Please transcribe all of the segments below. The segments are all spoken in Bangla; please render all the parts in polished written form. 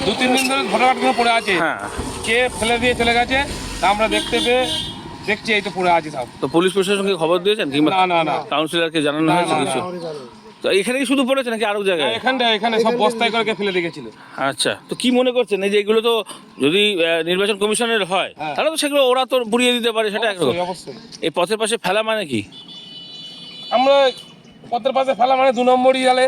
দু-তিন দিন ধরে ভোটার কার্ডগুলো পড়ে আছে। হ্যাঁ, কে ফেলে দিয়ে চলে গেছে তা আমরা দেখতে পেয়ে দেখছি এই তো পড়ে আছে সব। তো পুলিশ প্রশাসনকে খবর দিয়েছেন কিংবা না। কাউন্সিলরকে জানানো না, হয়েছে না, কিছু? না। তো এখানে কি শুধু পড়েছে নাকি আরো জায়গায়? এখানে সব বস্তায় করে ফেলে রেখেছিল। আচ্ছা, তো কি মনে করছেন এই যে এগুলো তো যদি নির্বাচন কমিশনের হয় তাহলে তো সেগুলো ওরা তো পুড়িয়ে দিতে পারে, সেটা একরকম। অবশ্যই এই পথের পাশে ফেলা মানে কি? আমরা পথের পাশে ফেলা মানে 2 নম্বরই গেলে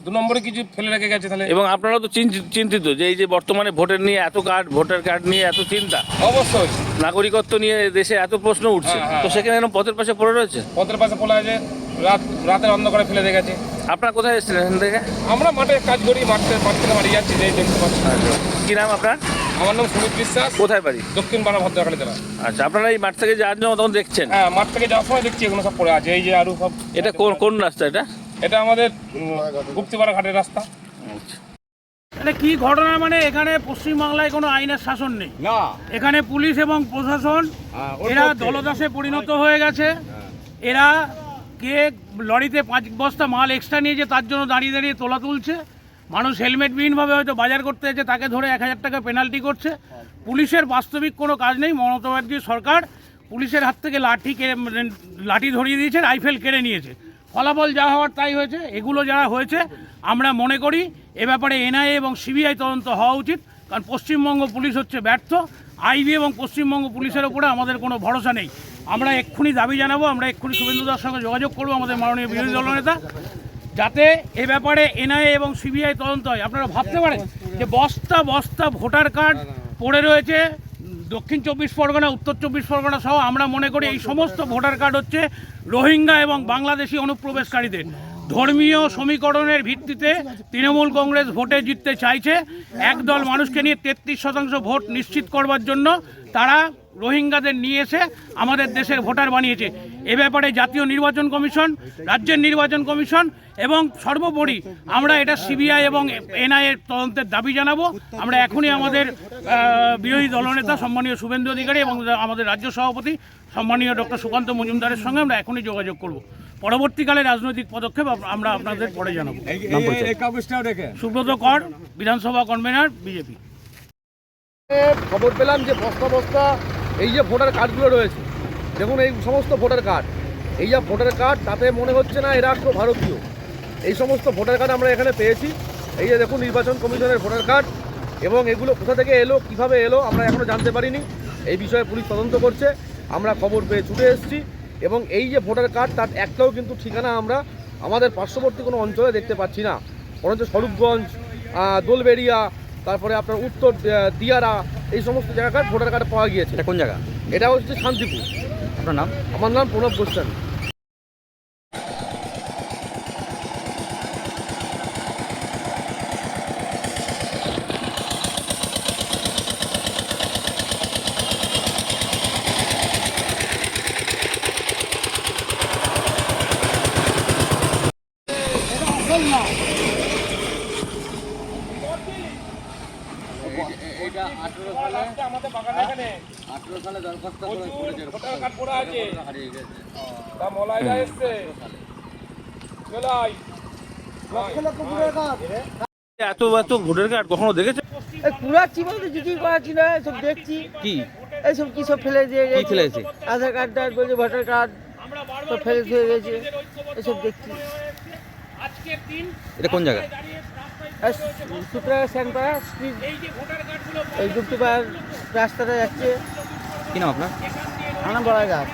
2 নম্বরে কিছু ফেলে রেখে গেছে তাহলে। এবং আপনারা তো চিন্তিত যে এই যে বর্তমানে ভোটের নিয়ে এত ভোটার কার্ড নিয়ে এত চিন্তা, অবশ্যই নাগরিকত্ব নিয়ে দেশে এত প্রশ্ন উঠছে, হ্যাঁ। তো সেখানে এরকম পথের পাশে পড়ে রয়েছে। পথের পাশে পড়ে আছে, রাতের অন্ধকারে ফেলে রেখে গেছে। আপনারা কোথায় এসেছিলেন এখান থেকে? আমরা মাঠে কাজ করি, মাঠ থেকে বাড়ি যাচ্ছি, যে দেখতে পাচ্ছি। কি নাম আপনার? আমার নাম সুমিত বিশ্বাস। কোথায় বাড়ি? দক্ষিণ পাড়া ভদ্রকালী জেলা। আচ্ছা, আপনারা এই মাঠ থেকে যাওয়ার জন্য তখন দেখছেন? হ্যাঁ, মাঠ থেকে যাওয়ার সময় দেখছি এগুলো সব পড়ে আছে, এই যে আরো সব। এটা কোন রাস্তা এটা? এটা আমাদের গুপ্তিপাড়া ঘাটের রাস্তা। এটা কি ঘটনা মানে এখানে পশ্চিমবাংলায় কোনো আইনের শাসন নেই না। এখানে পুলিশ এবং প্রশাসন এরা দলদাসে পরিণত হয়ে গেছে। এরা কে লরিতে 5 বস্তা মাল এক্সট্রা নিয়েছে তার জন্য দাঁড়িয়ে তোলা তুলছে। মানুষ হেলমেটবিহীনভাবে হয়তো বাজার করতে এসে তাকে ধরে 1000 টাকা পেনাল্টি করছে। পুলিশের বাস্তবিক কোনো কাজ নেই। মমতা ব্যানার্জি সরকার পুলিশের হাত থেকে লাঠি ধরিয়ে দিয়েছে, রাইফেল কেড়ে নিয়েছে। ফলাফল যা হওয়ার তাই হয়েছে। এগুলো যারা হয়েছে আমরা মনে করি এ ব্যাপারে এনআইএ এবং সিবিআই তদন্ত হওয়া উচিত, কারণ পশ্চিমবঙ্গ পুলিশ হচ্ছে ব্যর্থ। আইবি এবং পশ্চিমবঙ্গ পুলিশের ওপরে আমাদের কোনো ভরসা নেই। আমরা এক্ষুনি দাবি জানাবো, আমরা এক্ষুনি শুভেন্দু দার সঙ্গে যোগাযোগ করবো, আমাদের মাননীয় বিরোধী দলনেতা, যাতে এ ব্যাপারে এনআইএ এবং সিবিআই তদন্ত হয়। আপনারা ভাবতে পারেন যে বস্তা বস্তা ভোটার কার্ড পড়ে রয়েছে দক্ষিণ 24 পরগনা, উত্তর 24 পরগনা সহ। আমরা মনে করি এই সমস্ত ভোটার কার্ড হচ্ছে রোহিঙ্গা এবং বাংলাদেশি অনুপ্রবেশকারীদের। ধর্মীয় সমীকরণের ভিত্তিতে তৃণমূল কংগ্রেস ভোটে জিততে চাইছে। একদল মানুষকে নিয়ে 33% ভোট নিশ্চিত করবার জন্য তারা রোহিঙ্গাদের নিয়ে এসে আমাদের দেশের ভোটার বানিয়েছে। এ ব্যাপারে জাতীয় নির্বাচন কমিশন, রাজ্যের নির্বাচন কমিশন এবং সর্বোপরি আমরা এটা সিবিআই এবং এনআইএর তদন্তের দাবি জানাবো। আমরা এখনই আমাদের বিরোধী দলনেতা সম্মানীয় শুভেন্দু অধিকারী এবং আমাদের রাজ্য সভাপতি সম্মানীয় ডক্টর সুকান্ত মজুমদারের সঙ্গে আমরা এখনই যোগাযোগ করব। পরবর্তীকালে রাজনৈতিক পদক্ষেপ আমরা আপনাদের পরে জানাবো। সুব্রত কর, বিধানসভা কনভেনার, বিজেপি। খবর পেলাম যে বস্তা বস্তা এই যে ভোটার কার্ডগুলো রয়েছে, দেখুন এই সমস্ত ভোটার কার্ড, এই যে ভোটার কার্ড, তাতে মনে হচ্ছে না এরা একটু ভারতীয়। এই সমস্ত ভোটার কার্ড আমরা এখানে পেয়েছি। এই যে দেখুন নির্বাচন কমিশনের ভোটার কার্ড, এবং এগুলো কোথা থেকে এলো, কিভাবে এলো আমরা এখনও জানতে পারিনি। এই বিষয়ে পুলিশ তদন্ত করছে। আমরা খবর পেয়ে ছুটে এসেছি, এবং এই যে ভোটার কার্ড তার একটাও কিন্তু ঠিকানা আমরা আমাদের পার্শ্ববর্তী কোনো অঞ্চলে দেখতে পাচ্ছি না। বরঞ্চ স্বরূপগঞ্জ, দোলবেড়িয়া, তারপরে আপনার উত্তর দিয়ারা, এই সমস্ত জায়গায় ভোটার কার্ড পাওয়া গিয়েছে। এটা কোন জায়গা? এটা হচ্ছে শান্তিপুর। আপনার নাম? আমার নাম প্রণব গোস্বামী। এটা 18 সালে দরখাস্ত করেছে, ভোটার কার্ড পড়ে আছে, হারিয়ে গেছে। তা মলাইদা এসছে, চলাই এত ভোটার কার্ড কখনো দেখেছে? কুড়াচ্ছি বলতে কিছুই করাচ্ছি না, সব দেখছি কি এইসব কি সব ফেলে দিয়ে কি ফেলেছে? আধার কার্ড টার্ড বলছে, ভোটার কার্ড সব ফেলে দিয়ে গেছে, এসব দেখছি। এটা কোন জায়গা? সুতরাং স্যানপাড়া স্ট্রিট, এই গুপ্তিপাড়ার রাস্তাটা যাচ্ছে। কি নাম আপনার? আনা বড়া গাছ।